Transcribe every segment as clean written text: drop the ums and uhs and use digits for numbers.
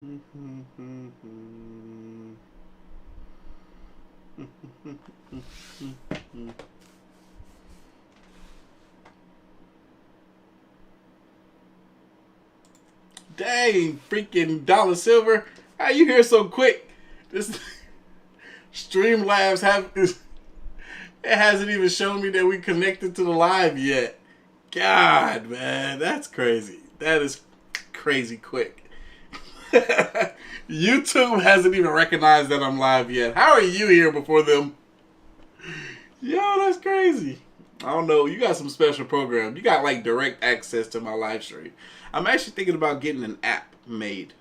Dang, freaking Dollar Silver. How you here so quick? This Streamlabs it hasn't even shown me that we connected to the live yet. God, man, that's crazy. That is crazy quick. YouTube hasn't even recognized that I'm live yet. How are you here before them? Yo, that's crazy. I don't know. You got some special program. You got like direct access to my live stream. I'm actually thinking about getting an app made.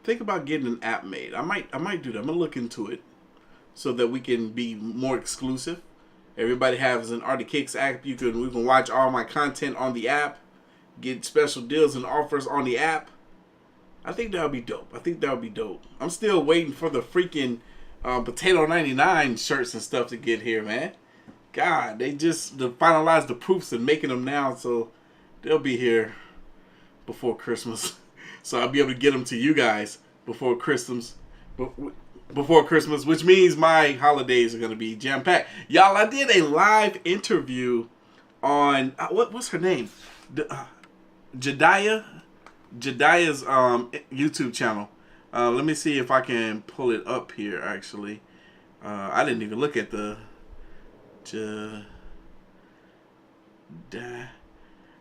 Think about getting an app made. I might do that. I'm gonna look into it so that we can be more exclusive. Everybody has an Artofkickz app. We can watch all my content on the app, get special deals and offers on the app. I think that would be dope. I'm still waiting for the freaking Potato 99 shirts and stuff to get here, man. God, they just finalized the proofs and making them now, so they'll be here before Christmas. So I'll be able to get them to you guys before Christmas. Before Christmas, which means my holidays are going to be jam-packed. Y'all, I did a live interview on, what's her name? Jediah's YouTube channel. Let me see if I can pull it up here, actually. I didn't even look at the...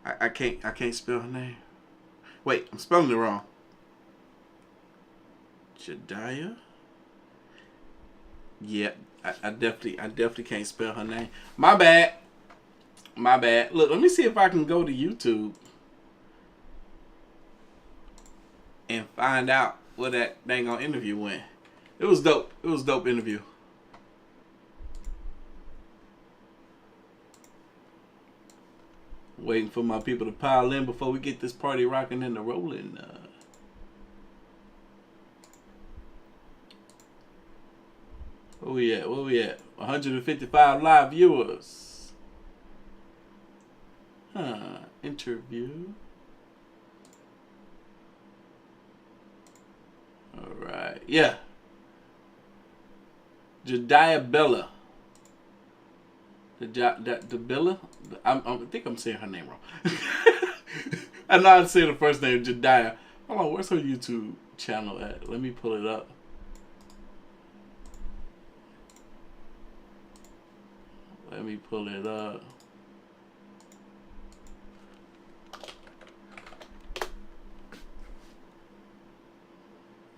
I can't spell her name. Wait, I'm spelling it wrong. Jediah? Yeah, I definitely can't spell her name. My bad. Look, let me see if I can go to YouTube and find out where that dang on interview went. It was dope. It was a dope interview. Waiting for my people to pile in before we get this party rocking and rolling. Where we at? 155 live viewers. Interview. Alright. Yeah. Jediah Bella. The Bella? I think I'm saying her name wrong. I know I'm saying the first name, Jediah. Hold on, where's her YouTube channel at? Let me pull it up. Let me pull it up.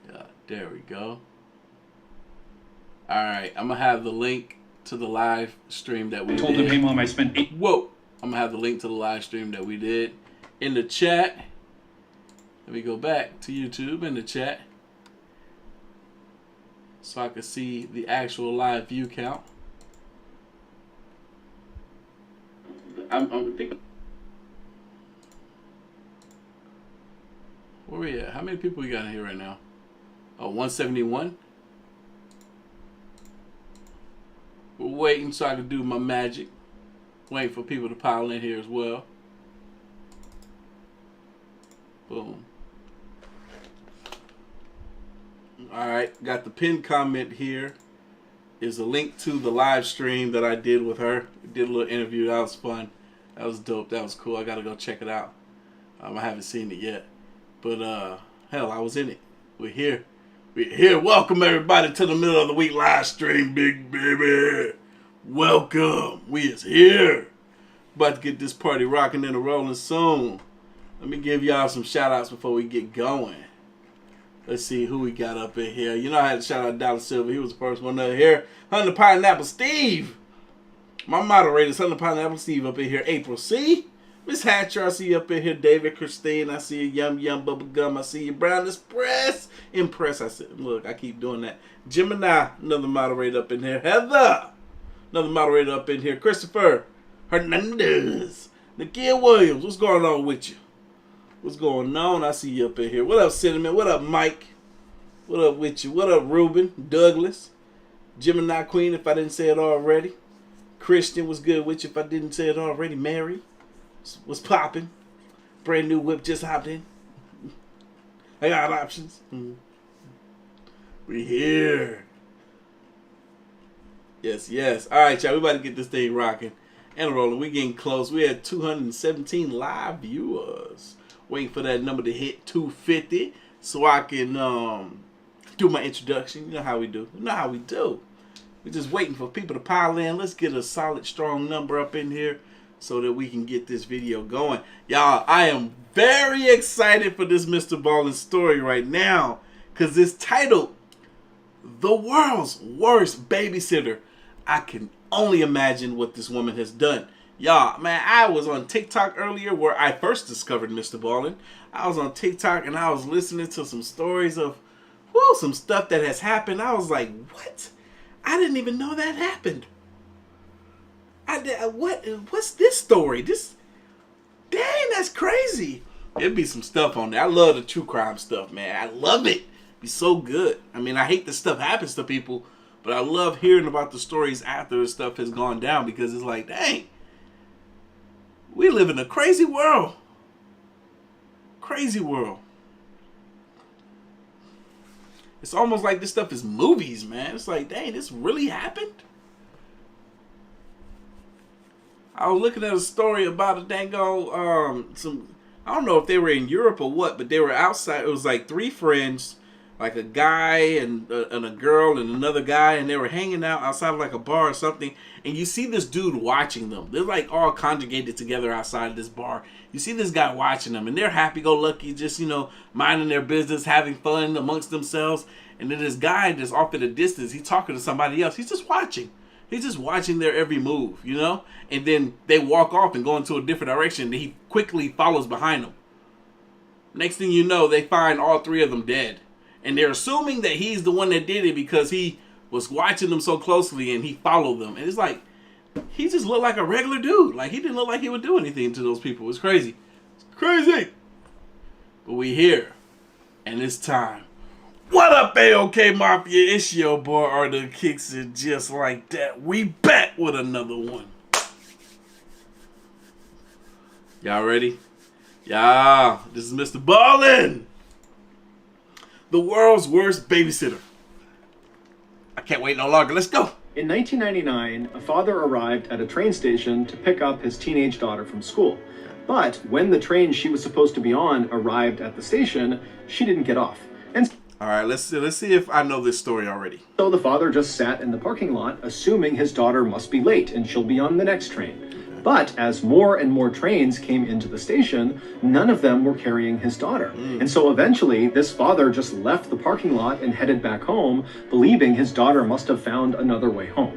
Yeah, there we go. Alright, I'm going to have the link to the live stream that we did. Told him, hey mom, I spent 8. Whoa! I'm going to have the link to the live stream that we did in the chat. Let me go back to YouTube in the chat so I can see the actual live view count. I'm thinking. Where we at? How many people we got in here right now? Oh, 171. We're waiting so I can do my magic. Waiting for people to pile in here as well. Boom. Alright, got the pinned comment here. Is a link to the live stream that I did with her. We did a little interview. That was fun. That was dope. That was cool. I gotta go check it out. I haven't seen it yet. But hell, I was in it. We're here. We're here. Welcome everybody to the middle of the week live stream, big baby. Welcome. We is here. About to get this party rocking and rolling soon. Let me give y'all some shout outs before we get going. Let's see who we got up in here. You know I had to shout out Dollar Silver. He was the first one up here. Hunter Pineapple Steve. My moderator's Hunter Pineapple Steve up in here. April C. Miss Hatcher, I see you up in here. David Christine, I see you. Yum Yum Bubblegum, I see you. Brown Express. Impress, I said. Look, I keep doing that. Gemini, another moderator up in here. Heather, another moderator up in here. Christopher Hernandez. Nakia Williams, what's going on with you? What's going on? I see you up in here. What up, Cinnamon? What up, Mike? What up with you? What up, Ruben? Douglas? Gemini Queen, if I didn't say it already. Christian, was good with you if I didn't say it already. Mary, what's popping? Brand new whip just hopped in. I got options. We here. Yes, yes. All right, y'all. We about to get this thing rocking and rolling. We getting close. We had 217 live viewers. Waiting for that number to hit 250 so I can do my introduction. You know how we do. You know how we do. We're just waiting for people to pile in. Let's get a solid, strong number up in here so that we can get this video going. Y'all, I am very excited for this MrBallen story right now because it's titled The World's Worst Babysitter. I can only imagine what this woman has done. Y'all, man, I was on TikTok earlier where I first discovered MrBallen. I was on TikTok and I was listening to some stories of, some stuff that has happened. I was like, what? I didn't even know that happened. What's this story? Dang, that's crazy. It'd be some stuff on there. I love the true crime stuff, man. I love it. It'd be so good. I mean, I hate that stuff happens to people, but I love hearing about the stories after the stuff has gone down because it's like, dang, we live in a crazy world. Crazy world. It's almost like this stuff is movies, man. It's like, dang, this really happened? I was looking at a story about a some, I don't know if they were in Europe or what, but they were outside. It was like three friends, like a guy and a girl and another guy, and they were hanging out outside of like a bar or something. And you see this dude watching them. They're like all conjugated together outside of this bar. You see this guy watching them, and they're happy-go-lucky, just, minding their business, having fun amongst themselves. And then this guy just off at a distance, he's talking to somebody else. He's just watching. He's just watching their every move, And then they walk off and go into a different direction. And he quickly follows behind them. Next thing you know, they find all three of them dead. And they're assuming that he's the one that did it because he was watching them so closely and he followed them. And it's like, he just looked like a regular dude. Like, he didn't look like he would do anything to those people. It's crazy. It's crazy. But we here. And it's time. What up, AOK Mafia? It's your boy Artofkickz, and just like that, we back with another one. Y'all ready? Yeah, this is MrBallen, the world's worst babysitter. I can't wait no longer. Let's go. In 1999, a father arrived at a train station to pick up his teenage daughter from school. But when the train she was supposed to be on arrived at the station, she didn't get off. And all right, let's see if I know this story already. So the father just sat in the parking lot, assuming his daughter must be late and she'll be on the next train. But as more and more trains came into the station, none of them were carrying his daughter. And so eventually, this father just left the parking lot and headed back home, believing his daughter must have found another way home.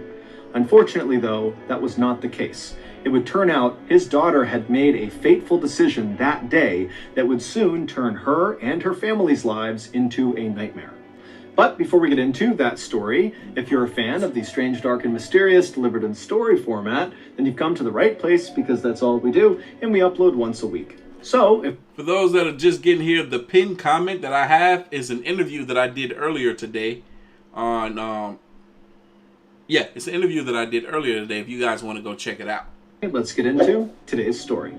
Unfortunately, though, that was not the case. It would turn out his daughter had made a fateful decision that day that would soon turn her and her family's lives into a nightmare. But before we get into that story, if you're a fan of the strange, dark, and mysterious delivered in story format, then you've come to the right place because that's all we do, and we upload once a week. So, for those that are just getting here, the pinned comment that I have is an interview that I did earlier today on, it's an interview that I did earlier today if you guys want to go check it out. Let's get into today's story.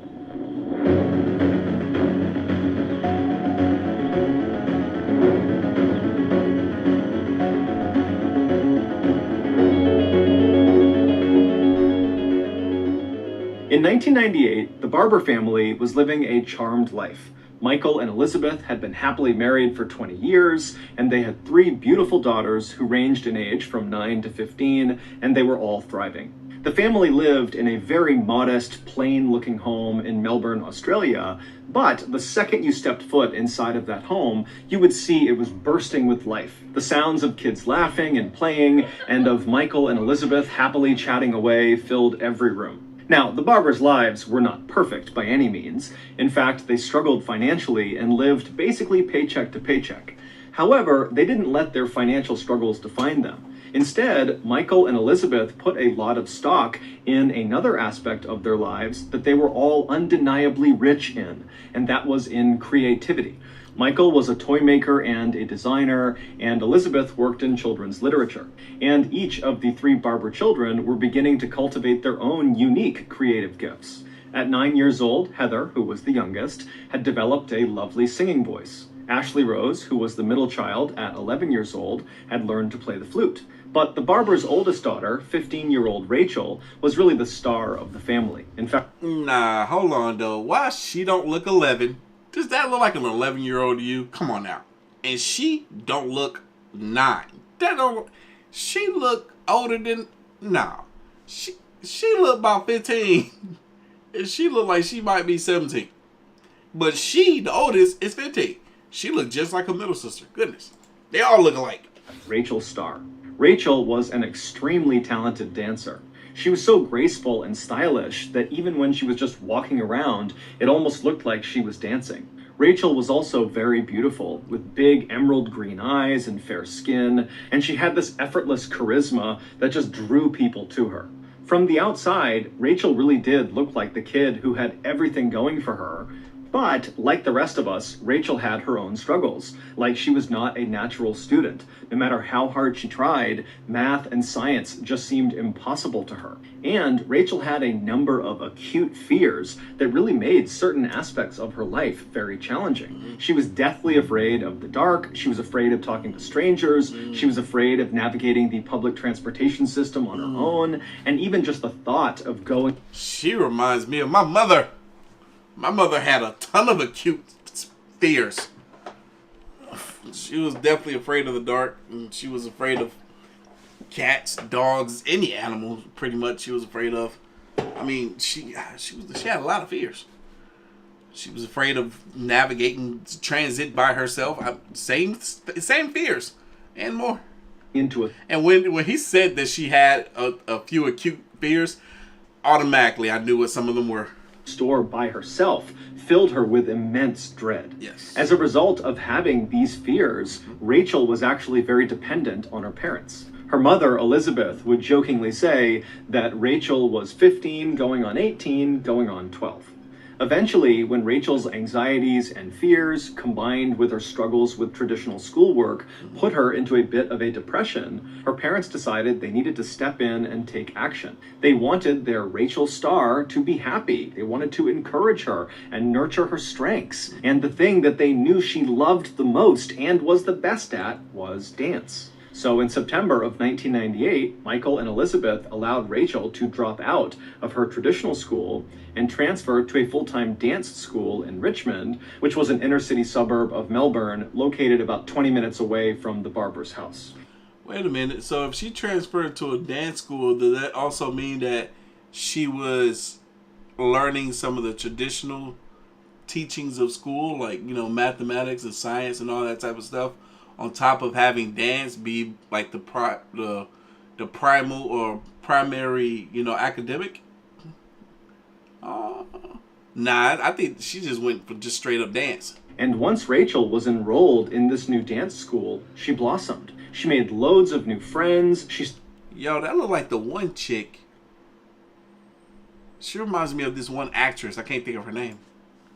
In 1998, the Barber family was living a charmed life. Michael and Elizabeth had been happily married for 20 years, and they had 3 beautiful daughters who ranged in age from 9 to 15, and they were all thriving. The family lived in a very modest, plain-looking home in Melbourne, Australia, but the second you stepped foot inside of that home, you would see it was bursting with life. The sounds of kids laughing and playing, and of Michael and Elizabeth happily chatting away filled every room. Now, the Barbers' lives were not perfect by any means. In fact, they struggled financially and lived basically paycheck to paycheck. However, they didn't let their financial struggles define them. Instead, Michael and Elizabeth put a lot of stock in another aspect of their lives that they were all undeniably rich in, and that was in creativity. Michael was a toy maker and a designer, and Elizabeth worked in children's literature. And each of the 3 Barber children were beginning to cultivate their own unique creative gifts. At 9 years old, Heather, who was the youngest, had developed a lovely singing voice. Ashley Rose, who was the middle child at 11 years old, had learned to play the flute. But the barber's oldest daughter, 15-year-old Rachel, was really the star of the family. In fact, Nah, hold on though. Why she don't look 11? Does that look like an 11-year-old to you? Come on now. And she don't look 9. That don't. She look older than. Nah. She look about 15. And she look like she might be 17. But she, the oldest, is 15. She look just like her middle sister. Goodness. They all look alike. Rachel's star. Rachel was an extremely talented dancer. She was so graceful and stylish that even when she was just walking around, it almost looked like she was dancing. Rachel was also very beautiful, with big emerald green eyes and fair skin, and she had this effortless charisma that just drew people to her. From the outside, Rachel really did look like the kid who had everything going for her. But, like the rest of us, Rachel had her own struggles. Like she was not a natural student. No matter how hard she tried, math and science just seemed impossible to her. And Rachel had a number of acute fears that really made certain aspects of her life very challenging. She was deathly afraid of the dark. She was afraid of talking to strangers. She was afraid of navigating the public transportation system on her own. And even just the thought of going... She reminds me of my mother. My mother had a ton of acute fears. She was definitely afraid of the dark, and she was afraid of cats, dogs, any animal. Pretty much, she was afraid of. I mean, she had a lot of fears. She was afraid of navigating transit by herself. Same fears and more. Into it. And when he said that she had a few acute fears, automatically I knew what some of them were. Store by herself filled her with immense dread. Yes. As a result of having these fears, Rachel was actually very dependent on her parents. Her mother, Elizabeth, would jokingly say that Rachel was 15, going on 18, going on 12. Eventually, when Rachel's anxieties and fears, combined with her struggles with traditional schoolwork, put her into a bit of a depression, her parents decided they needed to step in and take action. They wanted their Rachel star to be happy. They wanted to encourage her and nurture her strengths. And the thing that they knew she loved the most and was the best at was dance. So in September of 1998, Michael and Elizabeth allowed Rachel to drop out of her traditional school and transfer to a full-time dance school in Richmond, which was an inner-city suburb of Melbourne, located about 20 minutes away from the barber's house. Wait a minute. So if she transferred to a dance school, does that also mean that she was learning some of the traditional teachings of school, like, you know, mathematics and science and all that type of stuff, on top of having dance be like the primal or primary, you know, academic? Nah, I think she just went for just straight up dance. And once Rachel was enrolled in this new dance school, she blossomed. She made loads of new friends. Yo, that looked like the one chick. She reminds me of this one actress. I can't think of her name.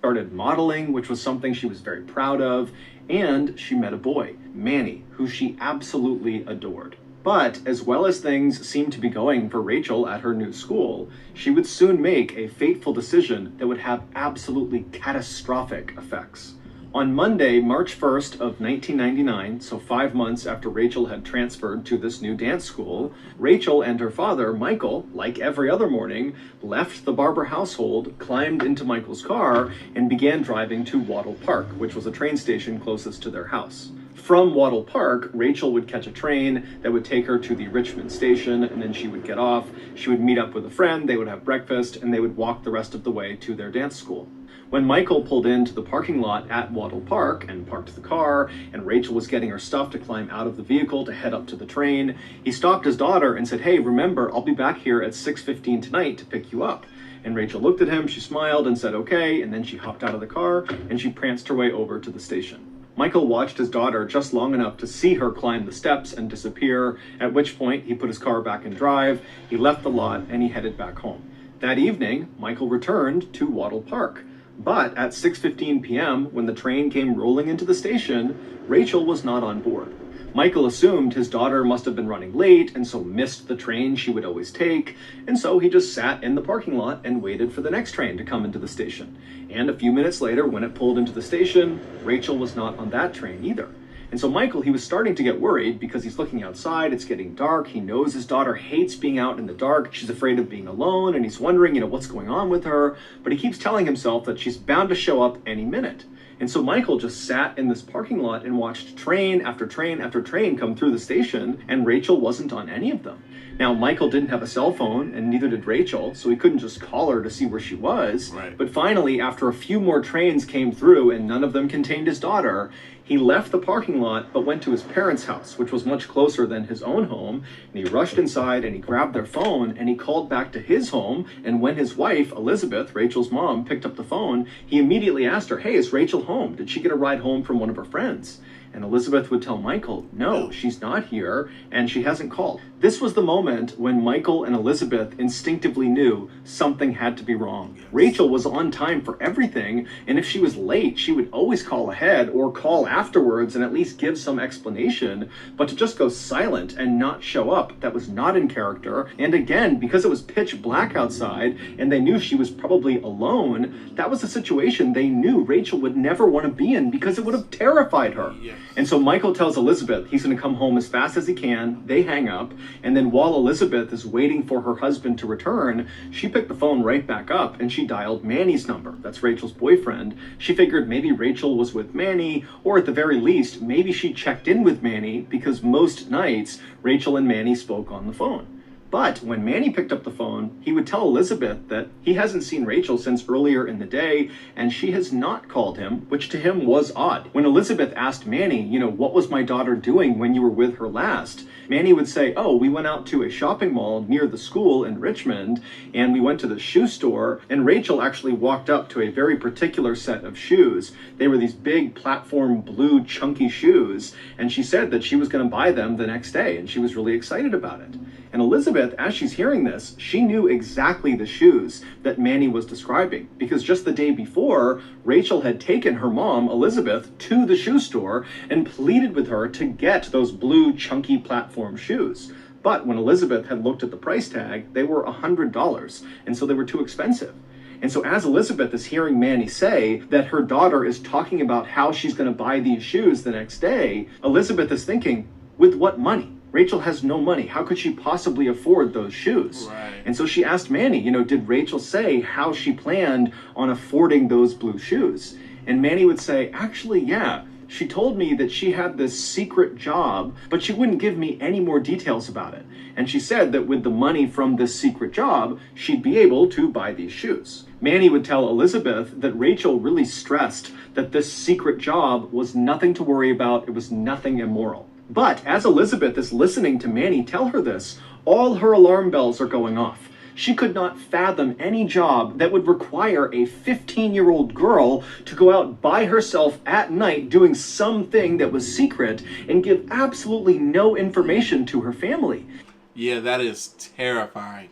Started modeling, which was something she was very proud of, and she met a boy, Manny, who she absolutely adored. But as well as things seemed to be going for Rachel at her new school, she would soon make a fateful decision that would have absolutely catastrophic effects. On Monday, March 1st of 1999, so 5 months after Rachel had transferred to this new dance school, Rachel and her father, Michael, like every other morning, left the Barber household, climbed into Michael's car, and began driving to Wattle Park, which was a train station closest to their house. From Wattle Park, Rachel would catch a train that would take her to the Richmond station, and then she would get off. She would meet up with a friend, they would have breakfast, and they would walk the rest of the way to their dance school. When Michael pulled into the parking lot at Wattle Park and parked the car, and Rachel was getting her stuff to climb out of the vehicle to head up to the train, he stopped his daughter and said, "Hey, remember, I'll be back here at 6:15 tonight to pick you up." And Rachel looked at him, she smiled and said, "Okay," and then she hopped out of the car and she pranced her way over to the station. Michael watched his daughter just long enough to see her climb the steps and disappear, at which point he put his car back in drive, he left the lot, and he headed back home. That evening, Michael returned to Wattle Park. But at 6:15 p.m., when the train came rolling into the station, Rachel was not on board. Michael assumed his daughter must have been running late and so missed the train she would always take, and so he just sat in the parking lot and waited for the next train to come into the station. And a few minutes later, when it pulled into the station, Rachel was not on that train either. And so Michael, he was starting to get worried because he's looking outside, it's getting dark, he knows his daughter hates being out in the dark, she's afraid of being alone, and he's wondering, what's going on with her, but he keeps telling himself that she's bound to show up any minute. And so Michael just sat in this parking lot and watched train after train after train come through the station, and Rachel wasn't on any of them. Now, Michael didn't have a cell phone, and neither did Rachel, so he couldn't just call her to see where she was. Right. But finally, after a few more trains came through and none of them contained his daughter, he left the parking lot but went to his parents' house, which was much closer than his own home, and he rushed inside and he grabbed their phone and he called back to his home, and when his wife, Elizabeth, Rachel's mom, picked up the phone, he immediately asked her, "Hey, is Rachel home? Did she get a ride home from one of her friends?" And Elizabeth would tell Michael, "No, she's not here, and she hasn't called." This was the moment when Michael and Elizabeth instinctively knew something had to be wrong. Rachel was on time for everything, and if she was late, she would always call ahead or call afterwards and at least give some explanation. But to just go silent and not show up, that was not in character. And again, because it was pitch black outside and they knew she was probably alone, that was a situation they knew Rachel would never want to be in because it would have terrified her. And so Michael tells Elizabeth he's going to come home as fast as he can. They hang up. And then while Elizabeth is waiting for her husband to return, she picked the phone right back up and she dialed Manny's number. That's Rachel's boyfriend. She figured maybe Rachel was with Manny, or at the very least, maybe she checked in with Manny because most nights Rachel and Manny spoke on the phone. But when Manny picked up the phone, he would tell Elizabeth that he hasn't seen Rachel since earlier in the day, and she has not called him, which to him was odd. When Elizabeth asked Manny, what was my daughter doing when you were with her last? Manny would say, "Oh, we went out to a shopping mall near the school in Richmond, and we went to the shoe store, and Rachel actually walked up to a very particular set of shoes. They were these big platform blue chunky shoes, and she said that she was going to buy them the next day, and she was really excited about it." And Elizabeth, as she's hearing this, she knew exactly the shoes that Manny was describing, because just the day before, Rachel had taken her mom, Elizabeth, to the shoe store and pleaded with her to get those blue chunky platform shoes. But when Elizabeth had looked at the price tag, they were $100, and so they were too expensive. And so as Elizabeth is hearing Manny say that her daughter is talking about how she's going to buy these shoes the next day, Elizabeth is thinking, with what money? Rachel has no money. How could she possibly afford those shoes? Right. And so she asked Manny, did Rachel say how she planned on affording those blue shoes? And Manny would say, "Actually, yeah. She told me that she had this secret job, but she wouldn't give me any more details about it. And she said that with the money from this secret job, she'd be able to buy these shoes." Manny would tell Elizabeth that Rachel really stressed that this secret job was nothing to worry about. It was nothing immoral. But as Elizabeth is listening to Manny tell her this, all her alarm bells are going off. She could not fathom any job that would require a 15-year-old girl to go out by herself at night doing something that was secret and give absolutely no information to her family. Yeah, that is terrifying.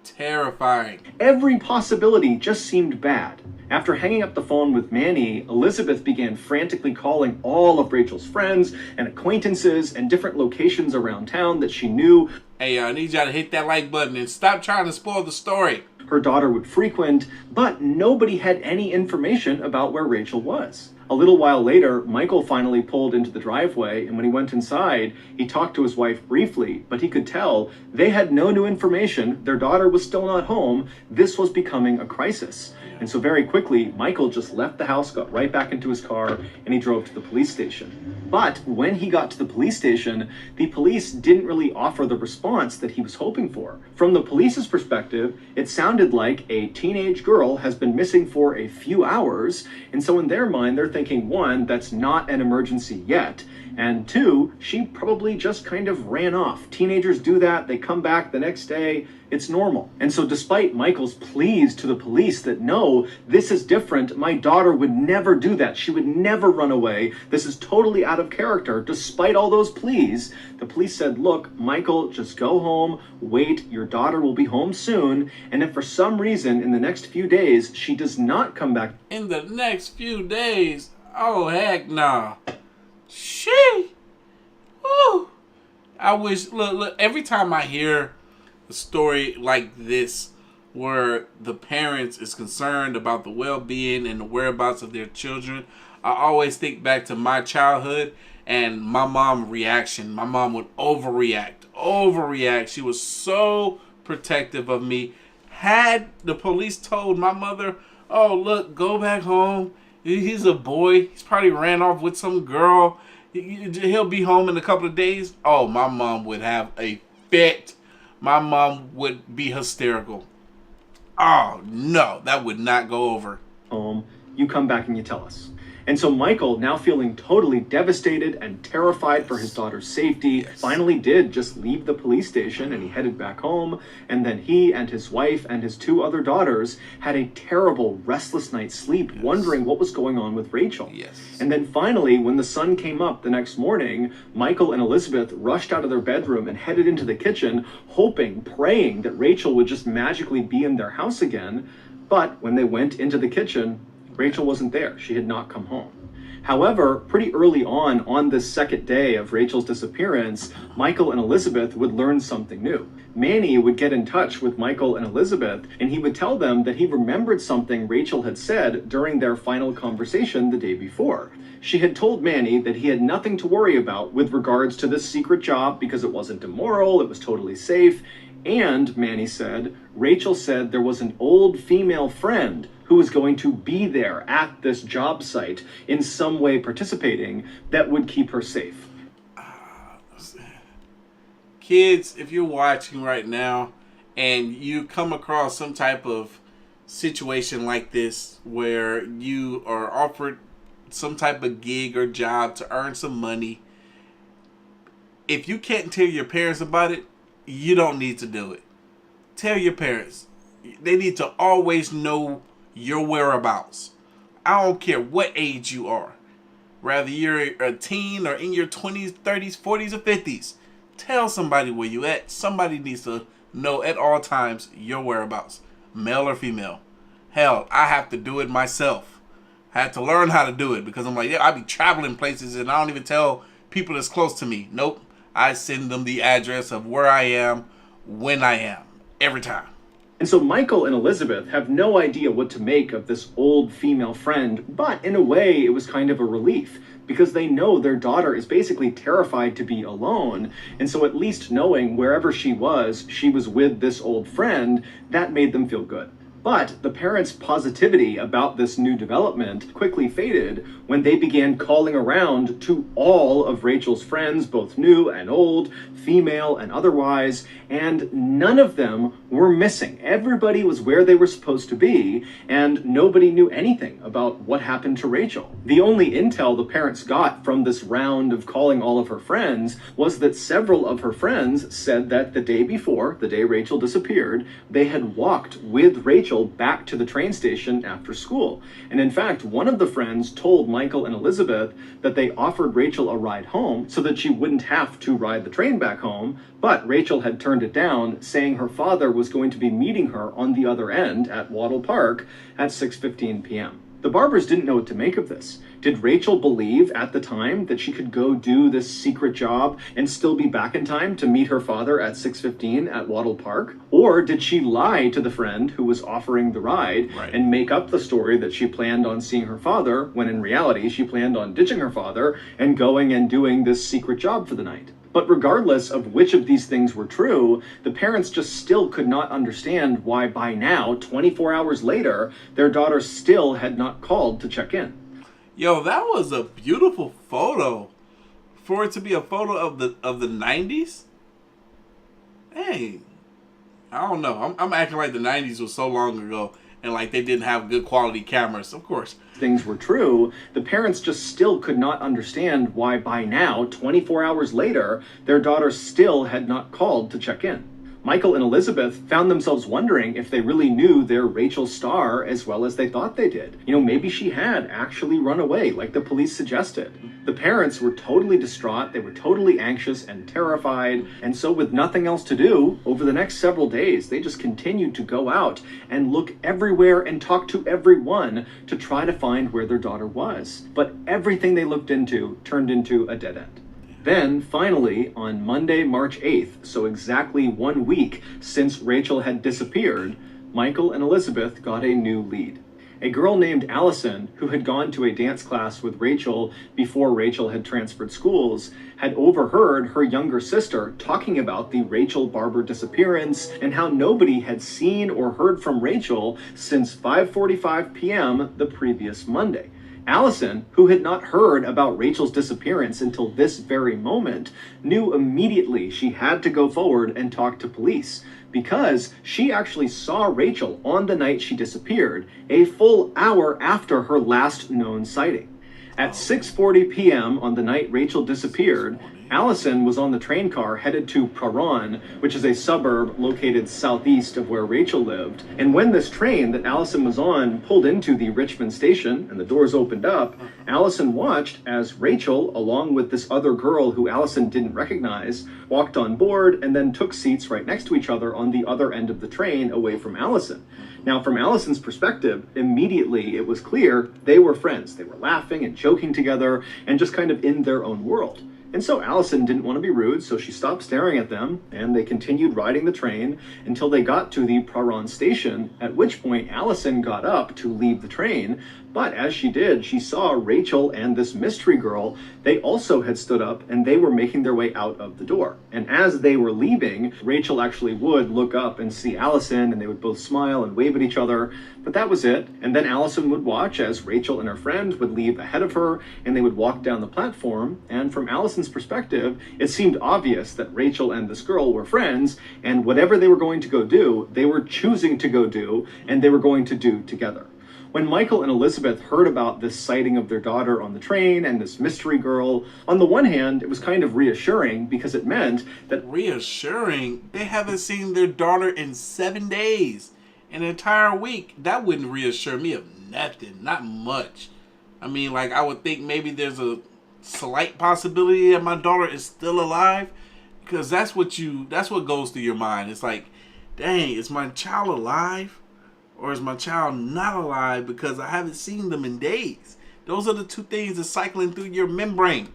Terrifying. Every possibility just seemed bad. After hanging up the phone with Manny, Elizabeth began frantically calling all of Rachel's friends and acquaintances and different locations around town that she knew. Hey, I need y'all to hit that like button and stop trying to spoil the story. Her daughter would frequent, but nobody had any information about where Rachel was. A little while later, Michael finally pulled into the driveway, and when he went inside, he talked to his wife briefly, but he could tell they had no new information. Their daughter was still not home. This was becoming a crisis. And so very quickly, Michael just left the house, got right back into his car, and he drove to the police station. But when he got to the police station, the police didn't really offer the response that he was hoping for. From the police's perspective, it sounded like a teenage girl has been missing for a few hours, and so in their mind, they're thinking, one, that's not an emergency yet, and two, she probably just kind of ran off. Teenagers do that, they come back the next day, it's normal. And so despite Michael's pleas to the police that no, this is different, my daughter would never do that, she would never run away, this is totally out of character, despite all those pleas, the police said, look, Michael, just go home, wait, your daughter will be home soon, and if for some reason in the next few days she does not come back. In the next few days? Oh, heck no. She. I wish, look, every time I hear a story like this where the parents is concerned about the well-being and the whereabouts of their children, I always think back to my childhood and my mom reaction. My mom would overreact. She was so protective of me. Had the police told my mother, oh, look, go back home. He's a boy. He's probably ran off with some girl. He'll be home in a couple of days. Oh, my mom would have a fit. My mom would be hysterical. Oh, no, that would not go over. You come back and you tell us. And so Michael, now feeling totally devastated and terrified for his daughter's safety, finally did just leave the police station and he headed back home. And then he and his wife and his 2 other daughters had a terrible, restless night's sleep, wondering what was going on with Rachel. And then finally, when the sun came up the next morning, Michael and Elizabeth rushed out of their bedroom and headed into the kitchen, hoping, praying that Rachel would just magically be in their house again. But when they went into the kitchen, Rachel wasn't there. She had not come home. However, pretty early on this second day of Rachel's disappearance, Michael and Elizabeth would learn something new. Manny would get in touch with Michael and Elizabeth, and he would tell them that he remembered something Rachel had said during their final conversation the day before. She had told Manny that he had nothing to worry about with regards to this secret job because it wasn't immoral, it was totally safe. And, Manny said, Rachel said there was an old female friend who was going to be there at this job site in some way participating that would keep her safe. Kids, if you're watching right now and you come across some type of situation like this where you are offered some type of gig or job to earn some money, if you can't tell your parents about it, you don't need to do it. Tell your parents. They need to always know your whereabouts. I don't care what age you are. Whether you're a teen or in your 20s, 30s, 40s, or 50s. Tell somebody where you at. Somebody needs to know at all times your whereabouts. Male or female. Hell, I have to do it myself. I had to learn how to do it because I'm like, yeah, I be traveling places and I don't even tell people that's close to me. Nope. I send them the address of where I am, when I am, every time. And so Michael and Elizabeth have no idea what to make of this old female friend, but in a way it was kind of a relief because they know their daughter is basically terrified to be alone. And so at least knowing wherever she was with this old friend, that made them feel good. But the parents' positivity about this new development quickly faded when they began calling around to all of Rachel's friends, both new and old, female and otherwise, and none of them were missing. Everybody was where they were supposed to be, and nobody knew anything about what happened to Rachel. The only intel the parents got from this round of calling all of her friends was that several of her friends said that the day before, the day Rachel disappeared, they had walked with Rachel back to the train station after school. And in fact, one of the friends told Michael and Elizabeth that they offered Rachel a ride home so that she wouldn't have to ride the train back home, but Rachel had turned it down, saying her father was going to be meeting her on the other end at Wattle Park at 6:15 p.m. The Barbers didn't know what to make of this. Did Rachel believe at the time that she could go do this secret job and still be back in time to meet her father at 6:15 at Wattle Park? Or did she lie to the friend who was offering the ride and make up the story that she planned on seeing her father when in reality she planned on ditching her father and going and doing this secret job for the night? But regardless of which of these things were true, the parents just still could not understand why by now, 24 hours later, their daughter still had not called to check in. Yo, that was a beautiful photo. For it to be a photo of the 90s? Hey, I don't know. I'm acting like the 90s was so long ago and like they didn't have good quality cameras. Of course. Things were true, the parents just still could not understand why by now, 24 hours later, their daughter still had not called to check in. Michael and Elizabeth found themselves wondering if they really knew their Rachel Starr as well as they thought they did. You know, maybe she had actually run away like the police suggested. The parents were totally distraught, they were totally anxious and terrified, and so with nothing else to do, over the next several days, they just continued to go out and look everywhere and talk to everyone to try to find where their daughter was. But everything they looked into turned into a dead end. Then, finally, on Monday, March 8th, so exactly 1 week since Rachel had disappeared, Michael and Elizabeth got a new lead. A girl named Allison, who had gone to a dance class with Rachel before Rachel had transferred schools, had overheard her younger sister talking about the Rachel Barber disappearance and how nobody had seen or heard from Rachel since 5:45 p.m. the previous Monday. Allison, who had not heard about Rachel's disappearance until this very moment, knew immediately she had to go forward and talk to police, because she actually saw Rachel on the night she disappeared, a full hour after her last known sighting. At 6:40 p.m. on the night Rachel disappeared, Allison was on the train car headed to Praran, which is a suburb located southeast of where Rachel lived. And when this train that Allison was on pulled into the Richmond station and the doors opened up, Allison watched as Rachel, along with this other girl who Allison didn't recognize, walked on board and then took seats right next to each other on the other end of the train away from Allison. Now, from Allison's perspective, immediately it was clear they were friends. They were laughing and joking together and just kind of in their own world. And so Allison didn't want to be rude, so she stopped staring at them, and they continued riding the train until they got to the Praran station, at which point Allison got up to leave the train. But as she did, she saw Rachel and this mystery girl. They also had stood up and they were making their way out of the door. And as they were leaving, Rachel actually would look up and see Allison, and they would both smile and wave at each other. But that was it. And then Allison would watch as Rachel and her friend would leave ahead of her, and they would walk down the platform. And from Allison's perspective, it seemed obvious that Rachel and this girl were friends, and whatever they were going to go do, they were choosing to go do, and they were going to do together. When Michael and Elizabeth heard about this sighting of their daughter on the train and this mystery girl, on the one hand, it was kind of reassuring because it meant that... Reassuring? They haven't seen their daughter in 7 days. An entire week. That wouldn't reassure me of nothing. Not much. I mean, like, I would think maybe there's a slight possibility that my daughter is still alive. Because that's what goes through your mind. It's like, dang, is my child alive? Or is my child not alive because I haven't seen them in days? Those are the two things that's cycling through your membrane.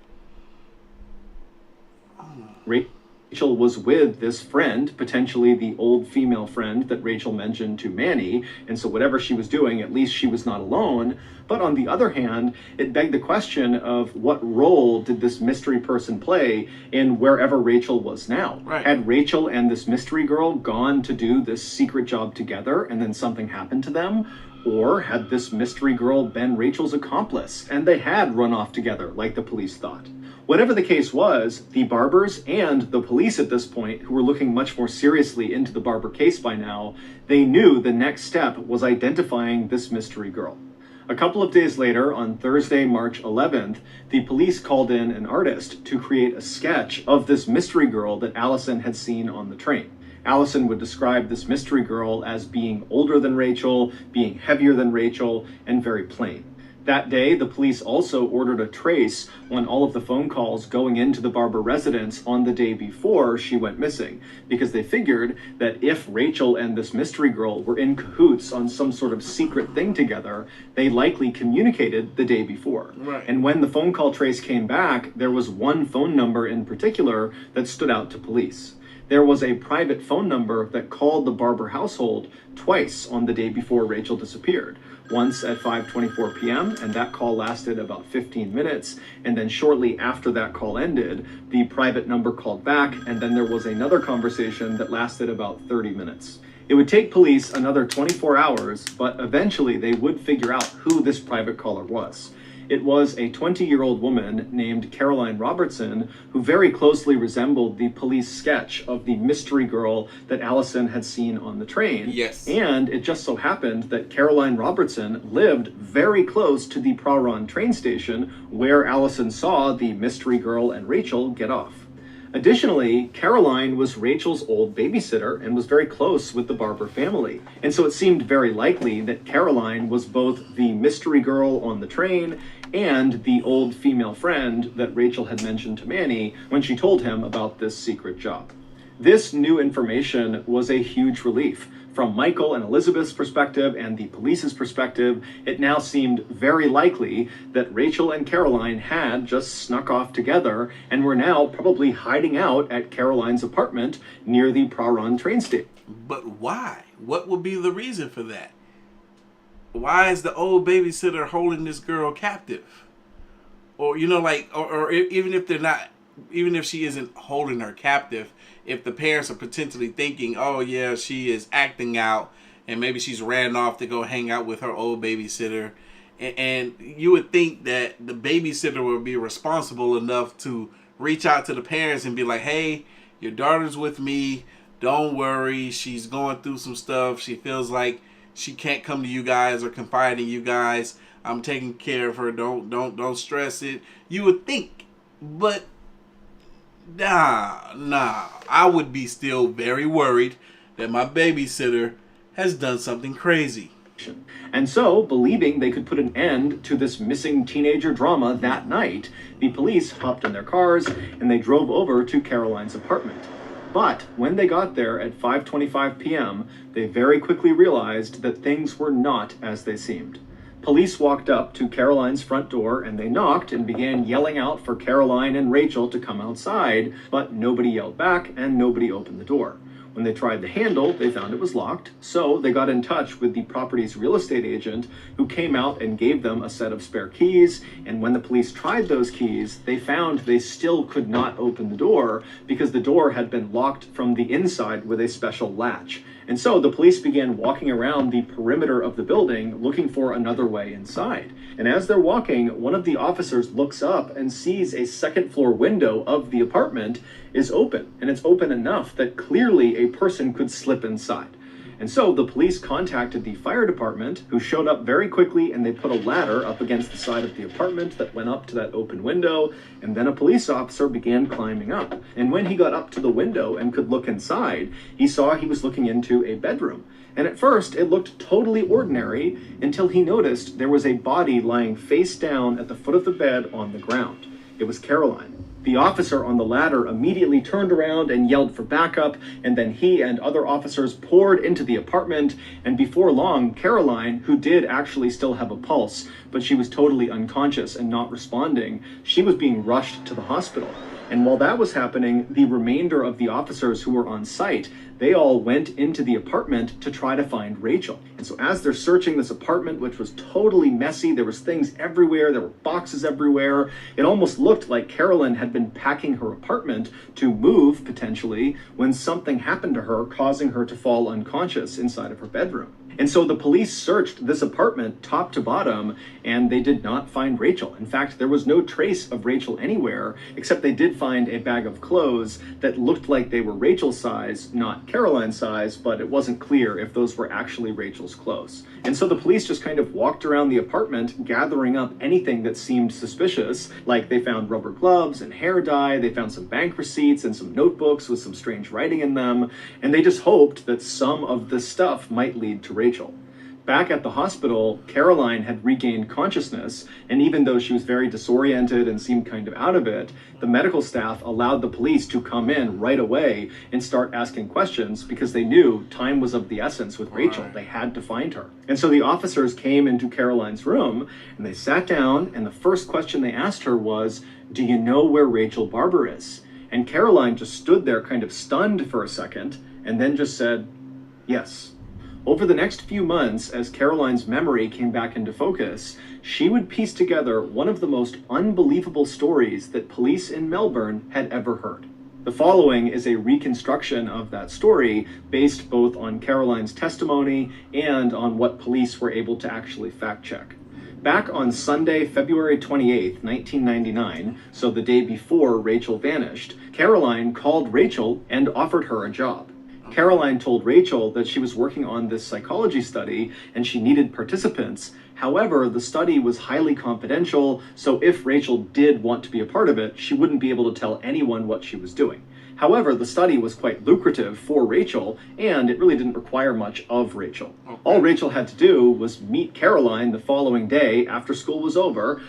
Rachel was with this friend, potentially the old female friend that Rachel mentioned to Manny, and so whatever she was doing, at least she was not alone. But on the other hand, it begged the question of what role did this mystery person play in wherever Rachel was now? Right. Had Rachel and this mystery girl gone to do this secret job together and then something happened to them? Or had this mystery girl been Rachel's accomplice and they had run off together like the police thought? Whatever the case was, the Barbers and the police at this point, who were looking much more seriously into the Barber case by now, they knew the next step was identifying this mystery girl. A couple of days later, on Thursday, March 11th, the police called in an artist to create a sketch of this mystery girl that Allison had seen on the train. Allison would describe this mystery girl as being older than Rachel, being heavier than Rachel, and very plain. That day, the police also ordered a trace on all of the phone calls going into the Barber residence on the day before she went missing, because they figured that if Rachel and this mystery girl were in cahoots on some sort of secret thing together, they likely communicated the day before. Right. And when the phone call trace came back, there was one phone number in particular that stood out to police. There was a private phone number that called the Barber household twice on the day before Rachel disappeared. Once at 5:24 p.m., and that call lasted about 15 minutes, and then shortly after that call ended, the private number called back, and then there was another conversation that lasted about 30 minutes. It would take police another 24 hours, but eventually they would figure out who this private caller was. It was a 20-year-old woman named Caroline Robertson who very closely resembled the police sketch of the mystery girl that Allison had seen on the train. Yes. And it just so happened that Caroline Robertson lived very close to the Praran train station where Allison saw the mystery girl and Rachel get off. Additionally, Caroline was Rachel's old babysitter and was very close with the Barber family. And so it seemed very likely that Caroline was both the mystery girl on the train and the old female friend that Rachel had mentioned to Manny when she told him about this secret job. This new information was a huge relief. From Michael and Elizabeth's perspective and the police's perspective, it now seemed very likely that Rachel and Caroline had just snuck off together and were now probably hiding out at Caroline's apartment near the Praran train station. But why? What would be the reason for that? Why is the old babysitter holding this girl captive? Or, or even if they're not, even if she isn't holding her captive, if the parents are potentially thinking, oh yeah, she is acting out and maybe she's ran off to go hang out with her old babysitter, and you would think that the babysitter would be responsible enough to reach out to the parents and be like, hey, your daughter's with me, don't worry, she's going through some stuff, she feels like she can't come to you guys or confide in you guys, I'm taking care of her, don't stress it. You would think, but Nah. I would be still very worried that my babysitter has done something crazy. And so, believing they could put an end to this missing teenager drama that night, the police hopped in their cars and they drove over to Caroline's apartment. But when they got there at 5:25 p.m., they very quickly realized that things were not as they seemed. Police walked up to Caroline's front door and they knocked and began yelling out for Caroline and Rachel to come outside, but nobody yelled back and nobody opened the door. When they tried the handle, they found it was locked, so they got in touch with the property's real estate agent, who came out and gave them a set of spare keys, and when the police tried those keys, they found they still could not open the door because the door had been locked from the inside with a special latch. And so the police began walking around the perimeter of the building looking for another way inside. And as they're walking, one of the officers looks up and sees a second floor window of the apartment is open. And it's open enough that clearly a person could slip inside. And so the police contacted the fire department, who showed up very quickly, and they put a ladder up against the side of the apartment that went up to that open window, and then a police officer began climbing up. And when he got up to the window and could look inside, he saw he was looking into a bedroom. And at first, it looked totally ordinary until he noticed there was a body lying face down at the foot of the bed on the ground. It was Caroline. The officer on the ladder immediately turned around and yelled for backup, and then he and other officers poured into the apartment, and before long, Caroline, who did actually still have a pulse, but she was totally unconscious and not responding, she was being rushed to the hospital. And while that was happening, the remainder of the officers who were on site, they all went into the apartment to try to find Rachel. And so as they're searching this apartment, which was totally messy, there was things everywhere, there were boxes everywhere, it almost looked like Caroline had been packing her apartment to move, potentially, when something happened to her, causing her to fall unconscious inside of her bedroom. And so the police searched this apartment top to bottom, and they did not find Rachel. In fact, there was no trace of Rachel anywhere, except they did find a bag of clothes that looked like they were Rachel's size, not Caroline's size, but it wasn't clear if those were actually Rachel's clothes. And so the police just kind of walked around the apartment, gathering up anything that seemed suspicious, like they found rubber gloves and hair dye, they found some bank receipts and some notebooks with some strange writing in them, and they just hoped that some of this stuff might lead to Rachel. Back at the hospital, Caroline had regained consciousness, and even though she was very disoriented and seemed kind of out of it, the medical staff allowed the police to come in right away and start asking questions because they knew time was of the essence with Rachel. They had to find her. And so the officers came into Caroline's room, and they sat down, and the first question they asked her was, "Do you know where Rachel Barber is?" And Caroline just stood there kind of stunned for a second, and then just said, "Yes." Over the next few months, as Caroline's memory came back into focus, she would piece together one of the most unbelievable stories that police in Melbourne had ever heard. The following is a reconstruction of that story based both on Caroline's testimony and on what police were able to actually fact-check. Back on Sunday, February 28th, 1999, so the day before Rachel vanished, Caroline called Rachel and offered her a job. Caroline told Rachel that she was working on this psychology study and she needed participants. However, the study was highly confidential, so if Rachel did want to be a part of it, she wouldn't be able to tell anyone what she was doing. However, the study was quite lucrative for Rachel, and it really didn't require much of Rachel. Okay. All Rachel had to do was meet Caroline the following day after school was over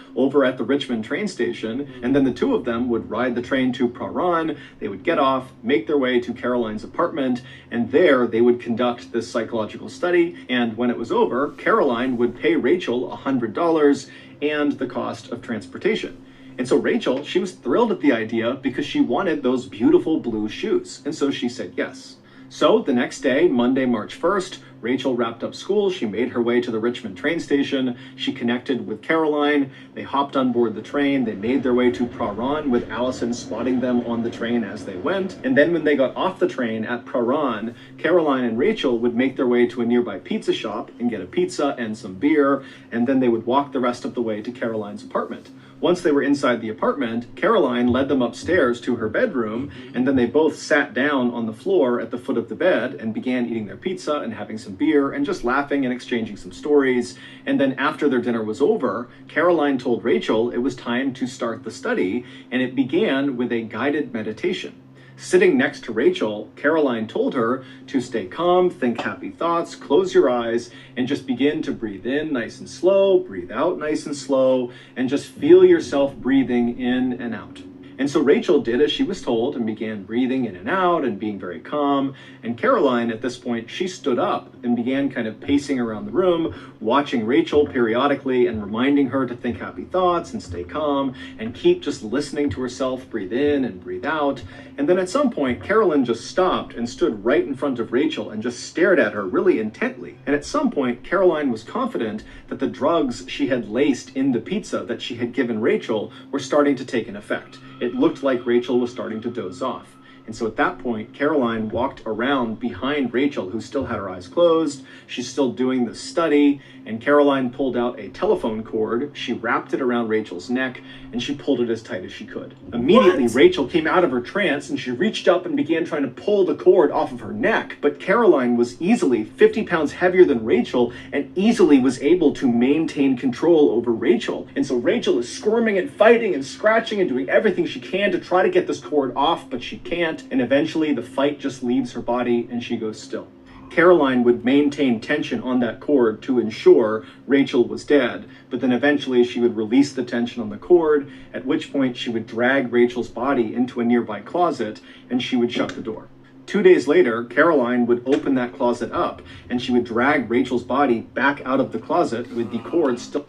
at the Richmond train station, and then the two of them would ride the train to Praran. They would get off, make their way to Caroline's apartment, and there they would conduct this psychological study, and when it was over, Caroline would pay Rachel $100 and the cost of transportation. And so Rachel, she was thrilled at the idea because she wanted those beautiful blue shoes. And so she said yes. So the next day, Monday, March 1st, Rachel wrapped up school. She made her way to the Richmond train station. She connected with Caroline. They hopped on board the train. They made their way to Praran with Allison spotting them on the train as they went. And then when they got off the train at Praran, Caroline and Rachel would make their way to a nearby pizza shop and get a pizza and some beer. And then they would walk the rest of the way to Caroline's apartment. Once they were inside the apartment, Caroline led them upstairs to her bedroom, and then they both sat down on the floor at the foot of the bed and began eating their pizza and having some beer and just laughing and exchanging some stories. And then after their dinner was over, Caroline told Rachel it was time to start the study, and it began with a guided meditation. Sitting next to Rachel, Caroline told her to stay calm, think happy thoughts, close your eyes, and just begin to breathe in nice and slow, breathe out nice and slow, and just feel yourself breathing in and out. And so Rachel did as she was told and began breathing in and out and being very calm. And Caroline, at this point, she stood up and began kind of pacing around the room, watching Rachel periodically and reminding her to think happy thoughts and stay calm and keep just listening to herself breathe in and breathe out. And then at some point, Caroline just stopped and stood right in front of Rachel and just stared at her really intently. And at some point, Caroline was confident that the drugs she had laced in the pizza that she had given Rachel were starting to take an effect. It looked like Rachel was starting to doze off. And so at that point, Caroline walked around behind Rachel, who still had her eyes closed. She's still doing the study, and Caroline pulled out a telephone cord. She wrapped it around Rachel's neck, and she pulled it as tight as she could. Immediately, Rachel came out of her trance, and she reached up and began trying to pull the cord off of her neck. But Caroline was easily 50 pounds heavier than Rachel, and easily was able to maintain control over Rachel. And so Rachel is squirming and fighting and scratching and doing everything she can to try to get this cord off, but she can't. And eventually the fight just leaves her body and she goes still. Caroline would maintain tension on that cord to ensure Rachel was dead, but then eventually she would release the tension on the cord, at which point she would drag Rachel's body into a nearby closet and she would shut the door. 2 days later, Caroline would open that closet up and she would drag Rachel's body back out of the closet with the cord still.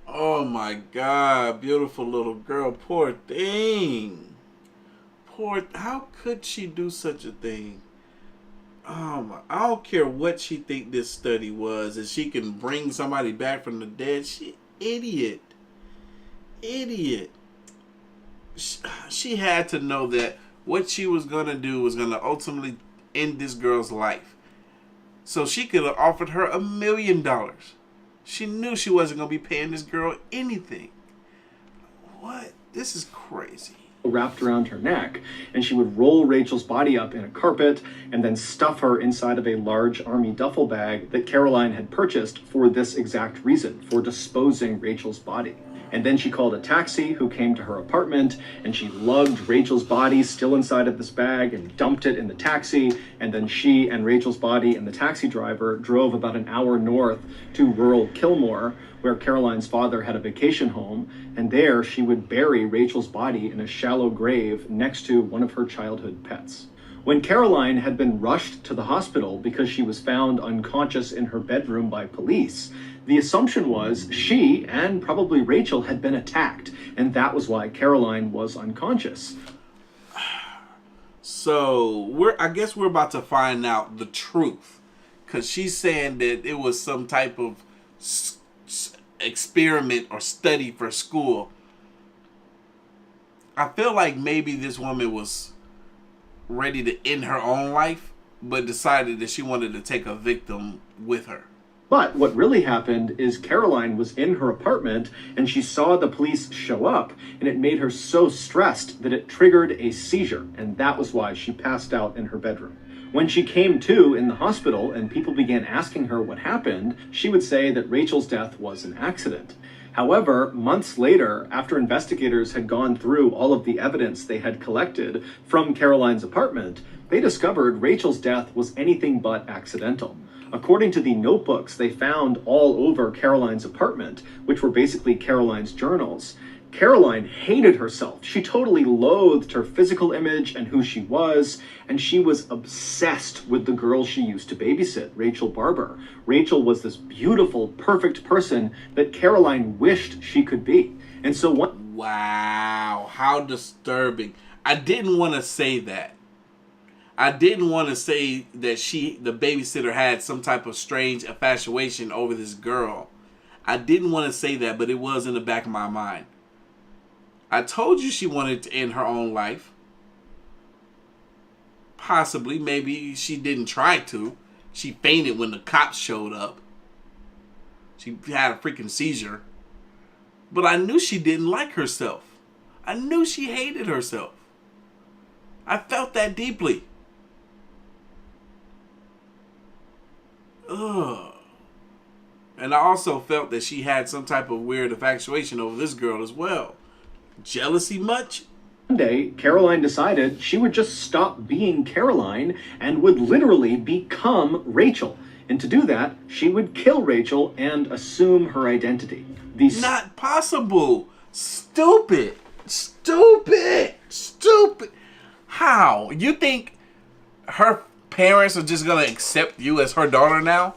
Oh my God, beautiful little girl. Poor thing. How could she do such a thing? I don't care what she think this study was, and she can bring somebody back from the dead. She idiot. She had to know that what she was gonna do was gonna ultimately end this girl's life. So she could have offered her $1 million. She knew she wasn't gonna be paying this girl anything. What? This is crazy. Wrapped around her neck, and she would roll Rachel's body up in a carpet and then stuff her inside of a large army duffel bag that Caroline had purchased for this exact reason, for disposing Rachel's body. And then she called a taxi who came to her apartment, and she lugged Rachel's body still inside of this bag and dumped it in the taxi. And then she and Rachel's body and the taxi driver drove about an hour north to rural Kilmore, where Caroline's father had a vacation home. And there she would bury Rachel's body in a shallow grave next to one of her childhood pets. When Caroline had been rushed to the hospital because she was found unconscious in her bedroom by police, the assumption was she and probably Rachel had been attacked, and that was why Caroline was unconscious. So I guess we're about to find out the truth, because she's saying that it was some type of experiment or study for school. I feel like maybe this woman was ready to end her own life, but decided that she wanted to take a victim with her. But what really happened is Caroline was in her apartment and she saw the police show up, and it made her so stressed that it triggered a seizure, and that was why she passed out in her bedroom. When she came to in the hospital and people began asking her what happened, she would say that Rachel's death was an accident. However, months later, after investigators had gone through all of the evidence they had collected from Caroline's apartment, they discovered Rachel's death was anything but accidental. According to the notebooks they found all over Caroline's apartment, which were basically Caroline's journals, Caroline hated herself. She totally loathed her physical image and who she was, and she was obsessed with the girl she used to babysit, Rachel Barber. Rachel was this beautiful, perfect person that Caroline wished she could be. And so one... Wow, how disturbing. I didn't want to say that. I didn't want to say that the babysitter, had some type of strange infatuation over this girl. I didn't want to say that, but it was in the back of my mind. I told you she wanted to end her own life. Possibly, maybe she didn't try to. She fainted when the cops showed up. She had a freaking seizure. But I knew she didn't like herself. I knew she hated herself. I felt that deeply. Ugh. And I also felt that she had some type of weird infatuation over this girl as well. Jealousy much? One day, Caroline decided she would just stop being Caroline and would literally become Rachel. And to do that, she would kill Rachel and assume her identity. Not possible. Stupid. Stupid. Stupid. How? You think her parents are just going to accept you as her daughter now?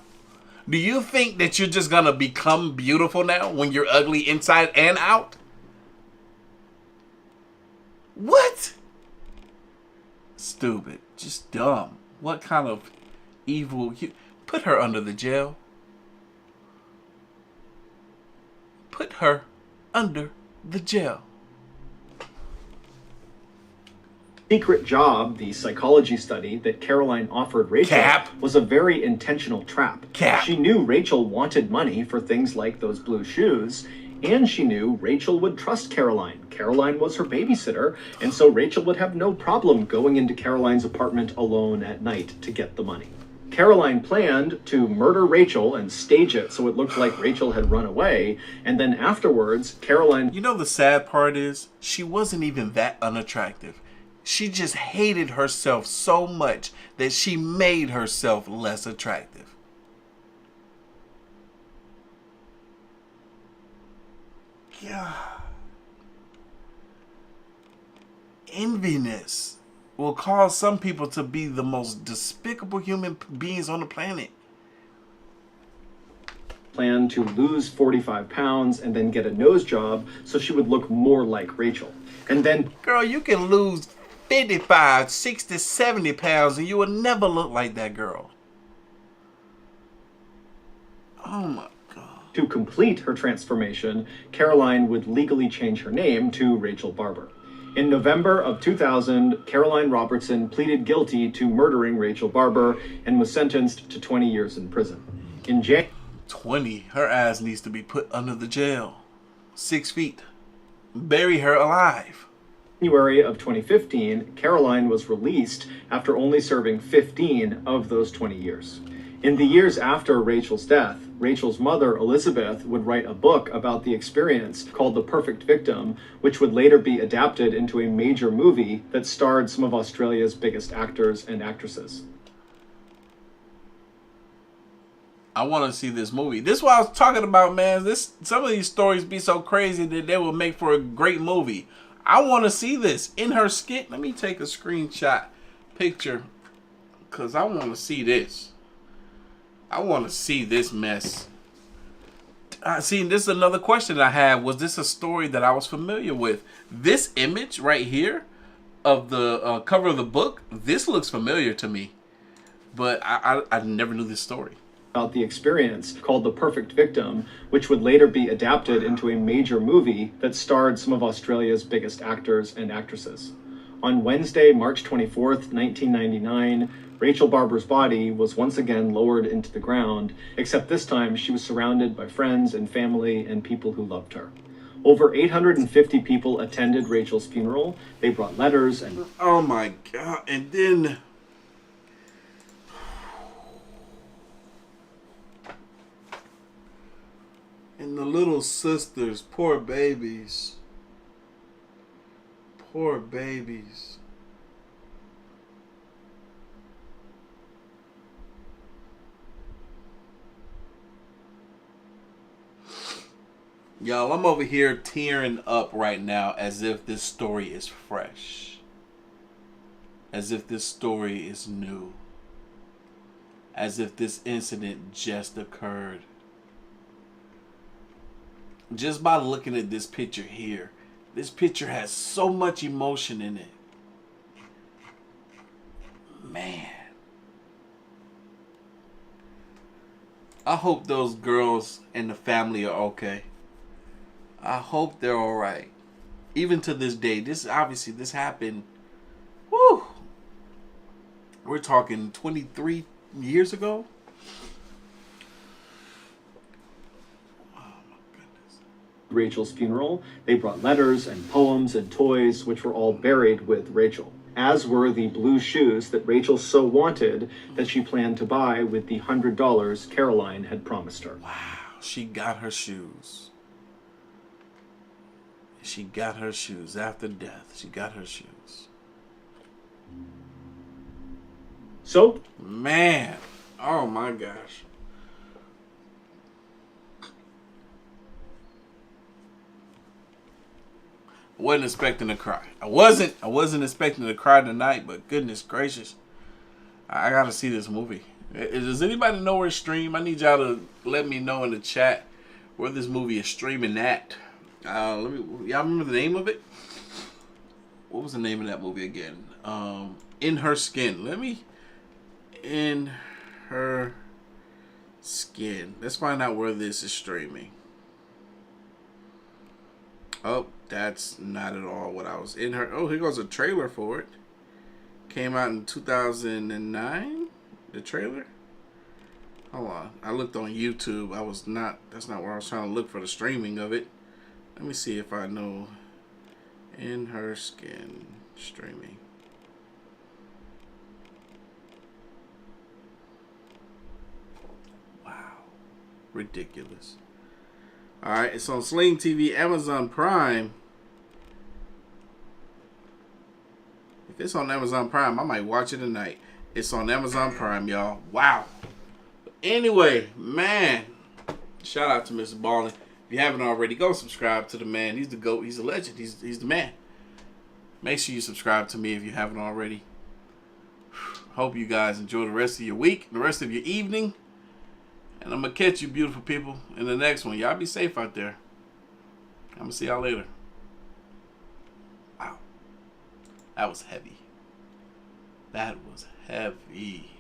Do you think that you're just going to become beautiful now when you're ugly inside and out? What? Stupid. Just dumb. What kind of evil... Put her under the jail. Put her under the jail. Secret job, the psychology study that Caroline offered Rachel, was a very intentional trap. She knew Rachel wanted money for things like those blue shoes, and she knew Rachel would trust Caroline. Caroline was her babysitter, and so Rachel would have no problem going into Caroline's apartment alone at night to get the money. Caroline planned to murder Rachel and stage it so it looked like Rachel had run away, and then afterwards, Caroline... You know the sad part is, she wasn't even that unattractive. She just hated herself so much that she made herself less attractive. God. Enviness will cause some people to be the most despicable human beings on the planet. Planned to lose 45 pounds and then get a nose job so she would look more like Rachel. And then... Girl, you can lose 55, 60, 70 pounds and you will never look like that girl. Oh my God. To complete her transformation, Caroline would legally change her name to Rachel Barber. In November of 2000, Caroline Robertson pleaded guilty to murdering Rachel Barber and was sentenced to 20 years in prison. In 20? Her ass needs to be put under the jail. 6 feet. Bury her alive. January of 2015, Caroline was released after only serving 15 of those 20 years. In the years after Rachel's death, Rachel's mother, Elizabeth, would write a book about the experience called The Perfect Victim, which would later be adapted into a major movie that starred some of Australia's biggest actors and actresses. I want to see this movie. This is what I was talking about, man. Some of these stories be so crazy that they will make for a great movie. I want to see this in her skit. Let me take a screenshot picture because I want to see this. I want to see this mess. See, this is another question I had. Was this a story that I was familiar with? This image right here of the cover of the book, this looks familiar to me. But I never knew this story. About the experience called The Perfect Victim, which would later be adapted into a major movie that starred some of Australia's biggest actors and actresses. On Wednesday, March 24th, 1999, Rachel Barber's body was once again lowered into the ground, except this time she was surrounded by friends and family and people who loved her. Over 850 people attended Rachel's funeral. They brought letters and... Oh my God, and then... And the little sisters, poor babies. Poor babies. Y'all, I'm over here tearing up right now as if this story is fresh. As if this story is new. As if this incident just occurred. Just by looking at this picture here, this picture has so much emotion in it. Man. I hope those girls and the family are okay. I hope they're alright. Even to this day. This happened. Whew. We're talking 23 years ago. Oh my goodness. Rachel's funeral, they brought letters and poems and toys, which were all buried with Rachel, as were the blue shoes that Rachel so wanted that she planned to buy with the $100 Caroline had promised her. Wow, she got her shoes. She got her shoes after death. She got her shoes. So, man, oh my gosh. I wasn't expecting to cry. I wasn't expecting to cry tonight, but goodness gracious. I gotta see this movie. Does anybody know where it's streamed? I need y'all to let me know in the chat where this movie is streaming at. Y'all remember the name of it? What was the name of that movie again? In Her Skin. In Her Skin. Let's find out where this is streaming. Oh, that's not at all what I was in her. Oh, here goes a trailer for it. Came out in 2009. The trailer. Hold on. I looked on YouTube. That's not where I was trying to look for the streaming of it. Let me see if I know. In Her Skin streaming. Wow. Ridiculous. Alright, it's on Sling TV, Amazon Prime. If it's on Amazon Prime, I might watch it tonight. It's on Amazon Prime, y'all. Wow. Anyway, man. Shout out to MrBallen. If you haven't already, go subscribe to the man. He's the GOAT. He's the legend. He's the man. Make sure you subscribe to me if you haven't already. Hope you guys enjoy the rest of your week, the rest of your evening. And I'm going to catch you beautiful people in the next one. Y'all be safe out there. I'm going to see y'all later. Wow. That was heavy. That was heavy.